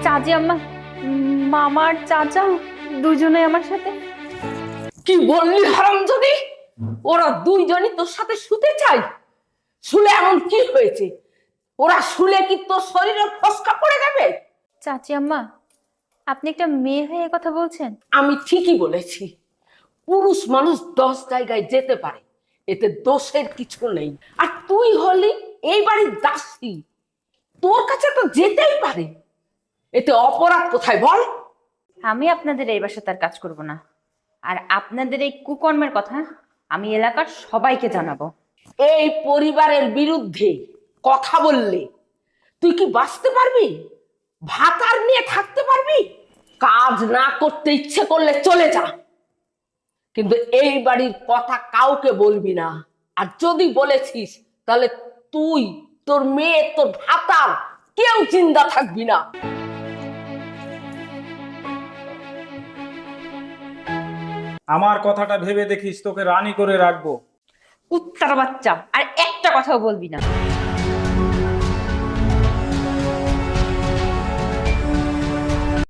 চাচি আম্মা, মামার চাচা দুজনে আমার সাথে। কি বললি হারামজাদি? ওরা দুইজনই তোর সাথে শুতে চায়? শুলে এমন কি হয়েছে? ওরা শুলে কি তোর শরীরে ফসকা পড়ে যাবে? চাচি আম্মা, আপনি একটা মেয়ে হয়ে কথা বলছেন? আমি ঠিকই বলেছি। পুরুষ মানুষ 10 জায়গায় যেতে পারে, এতে দোষের কিছু নেই। আর তুই হলি এই বাড়ির দাসী, তোর কাছে তো যেতেই পারে, এতে অপরাধ কোথায় বল? আমি আপনাদের এই বাসায় তার কাজ করব না, আর আপনাদের এই কুকর্মের কথা আমি এলাকার সবাইকে জানাবো। এই পরিবারের বিরুদ্ধে কথা বললে তুই কি বাঁচতে পারবি? ভাত আর নিয়ে থাকতে পারবি? কাজ না করতে ইচ্ছে করলে চলে যা, কিন্তু এই বাড়ির কথা কাউকে বলবি না। আর যদি বলেছিস তাহলে তুই, তোর মেয়ে, তোর ভাতার কেউ চিন্তা থাকবি না। আমার কথাটা ভেবে দেখিস, তোকে রানী করে রাখবো। কুত্তার বাচ্চা, আর একটা কথাও বলবি না।